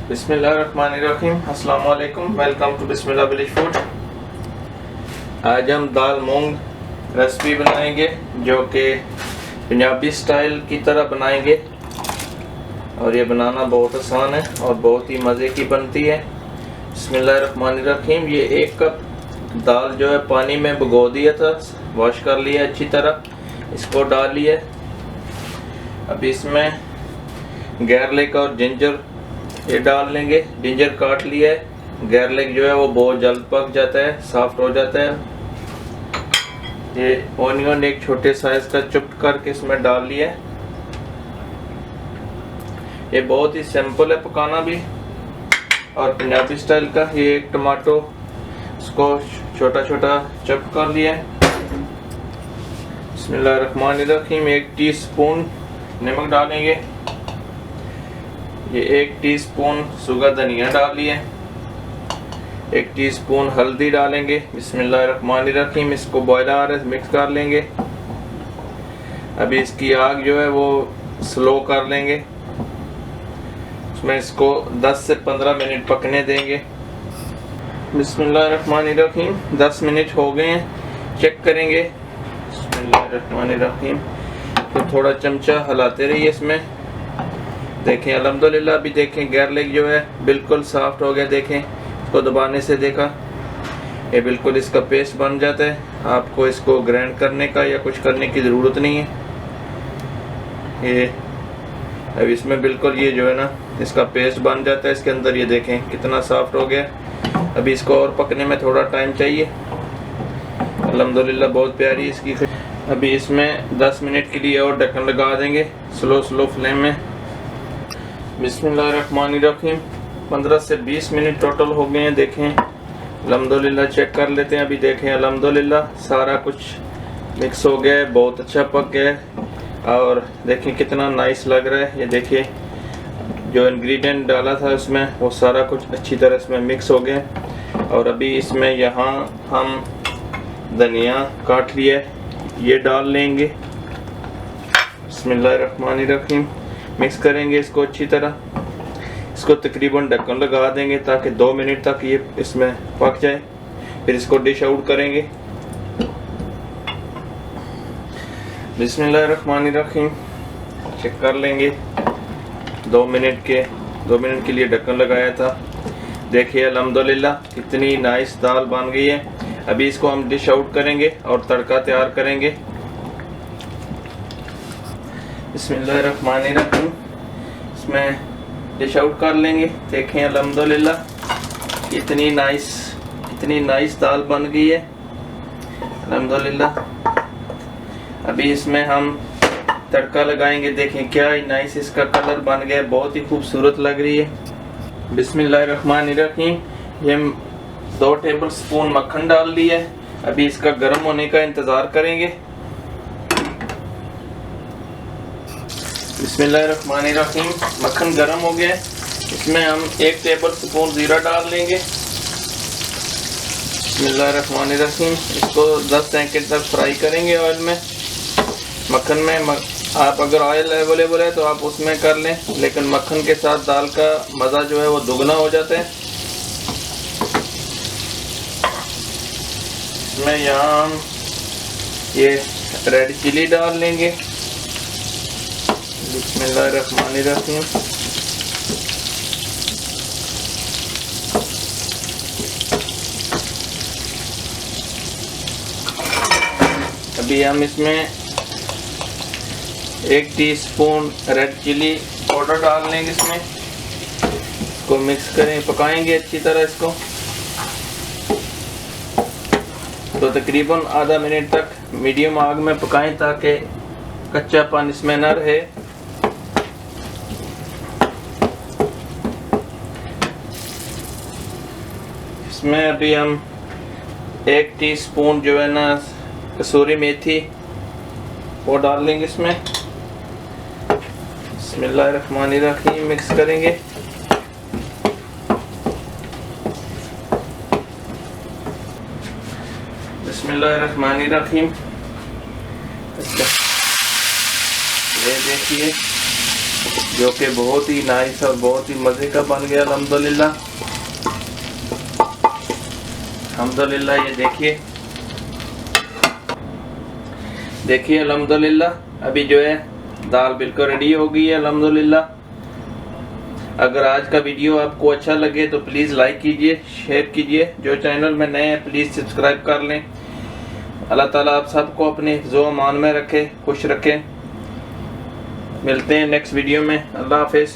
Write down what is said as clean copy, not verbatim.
बिस्मिल्लाहिर्रहमानिर्रहीम। अस्सलाम वालेकुम। Welcome to Bismillah village food. आज हम दाल मूंग रेसिपी बनाएंगे जो कि पंजाबी स्टाइल की तरह बनाएंगे और ये बनाना बहुत आसान है और बहुत ही मज़े की बनती है। बिस्मिल्लाहिर्रहमानिर्रहीम। ये 1 कप दाल जो है पानी में भिगो दिया था, वॉश कर लिया अच्छी तरह, इसको डाल लिया। अब इसमें गार्लिक और जिंजर ये डाल लेंगे। जिंजर काट लिया है, गार्लिक जो है वो बहुत जल्द पक जाता है, सॉफ्ट हो जाता है। ये ऑनियन एक छोटे साइज का चॉप करके इसमें डाल लिया है। ये बहुत ही सिंपल है पकाना भी और पंजाबी स्टाइल का। ये एक टमाटो इसको छोटा छोटा चॉप कर लिया है। बिस्मिल्लाहिर्रहमानिर्रहीम। 1 टीस्पून नमक डालेंगे। ये 1 टीस्पून सूखा धनिया डाल लिए। 1 टीस्पून हल्दी डालेंगे। बिस्मिल्लाहिर्रहमानिर्रहीम। इसको बॉयल आ रहे मिक्स कर लेंगे। अभी इसकी आग जो है वो स्लो कर लेंगे। इसमें इसको 10 से 15 मिनट पकने देंगे। बिस्मिल्लाहिर्रहमानिर्रहीम। 10 मिनट हो गए हैं, चेक करेंगे। बिस्मिल्लाहिर्रहमानिर्रहीम। तो थोड़ा चमचा हिलाते रहिए इसमें। देखें अल्हम्दुलिल्लाह। अभी देखें गार्लिक जो है बिल्कुल सॉफ्ट हो गया। देखें इसको दबाने से देखा ये बिल्कुल इसका पेस्ट बन जाता है। आपको इसको ग्राइंड करने का या कुछ करने की ज़रूरत नहीं है। ये अब इसमें बिल्कुल ये जो है ना इसका पेस्ट बन जाता है इसके अंदर। ये देखें कितना सॉफ्ट हो गया। अभी इसको और पकने में थोड़ा टाइम चाहिए। अल्हम्दुलिल्लाह बहुत प्यारी इसकी। अभी इसमें 10 मिनट के लिए और ढक्कन लगा देंगे स्लो फ्लेम में। बिस्मिल्लाहिर्रहमानिर्रहीम। 15 से 20 मिनट टोटल हो गए हैं। देखें अल्हम्दुलिल्लाह। चेक कर लेते हैं। अभी देखें अल्हम्दुलिल्लाह सारा कुछ मिक्स हो गया है, बहुत अच्छा पक गया है और देखें कितना नाइस लग रहा है। ये देखिए जो इंग्रेडिएंट डाला था उसमें वो सारा कुछ अच्छी तरह इसमें मिक्स हो गया। और अभी इसमें यहाँ हम धनिया काट लिया ये डाल लेंगे। बिस्मिल्लाहिर्रहमानिर्रहीम। मिक्स करेंगे इसको अच्छी तरह। इसको तकरीबन ढक्कन लगा देंगे ताकि 2 मिनट तक ये इसमें पक जाए। फिर इसको डिश आउट करेंगे। बिस्मिल्लाहिर्रहमानिर्रहीम। चेक कर लेंगे। 2 मिनट के लिए ढक्कन लगाया था। देखिए अल्हम्दुलिल्लाह कितनी नाइस दाल बन गई है। अभी इसको हम डिश आउट करेंगे और तड़का तैयार करेंगे। बिस्मिल्लाहिर्रहमानिर्रहीम। इसमें डिश आउट कर लेंगे। देखें अल्हम्दुलिल्लाह कितनी नाइस दाल बन गई है अल्हम्दुलिल्लाह। अभी इसमें हम तड़का लगाएंगे। देखें क्या नाइस इसका कलर बन गया, बहुत ही खूबसूरत लग रही है। बिस्मिल्लाहिर्रहमानिर्रहीम। ये 2 टेबल स्पून मक्खन डाल दिया है। अभी इसका गर्म होने का इंतज़ार करेंगे। बिस्मिल्लाहिर्रहमानिर्रहीम। मक्खन गर्म हो गया है। इसमें हम 1 टेबल स्पून ज़ीरा डाल लेंगे। बिस्मिल्लाहिर्रहमानिर्रहीम। इसको 10 सेकंड तक फ्राई करेंगे ऑयल में, मक्खन में। आप अगर ऑयल अवेलेबल है तो आप उसमें कर लें, लेकिन मक्खन के साथ दाल का मज़ा जो है वो दुगना हो जाता है। इसमें यहाँ हम ये रेड चिली डाल लेंगे। बिस्मिल्लाहिर्रहमानिर्रहीम। अभी हम इसमें 1 टीस्पून रेड चिली पाउडर डाल लेंगे। इसको मिक्स करें, पकाएंगे अच्छी तरह इसको। तो तकरीबन आधा मिनट तक मीडियम आग में पकाएं ताकि कच्चापन इसमें न रहे। इसमें अभी हम 1 टीस्पून जो है ना कसूरी मेथी वो डाल लेंगे इसमें। बिस्मिल्लाहिर्रहमानिर्रहीम। मिक्स करेंगे। बिस्मिल्लाहिर्रहमानिर्रहीम। अच्छा ये देखिए जो कि बहुत ही नाइस और बहुत ही मज़े का बन गया अल्हम्दुलिल्लाह। अल्हम्दुलिल्लाह ये देखिए अल्हम्दुलिल्लाह अभी जो है दाल बिल्कुल रेडी हो गई है अल्हम्दुलिल्लाह। अगर आज का वीडियो आपको अच्छा लगे तो प्लीज़ लाइक कीजिए, शेयर कीजिए। जो चैनल में नए हैं प्लीज़ सब्सक्राइब कर लें। अल्लाह ताला आप सबको अपने हिफ्ज़ो अमान में रखे, खुश रखें। मिलते हैं नेक्स्ट वीडियो में। अल्लाह हाफिज़।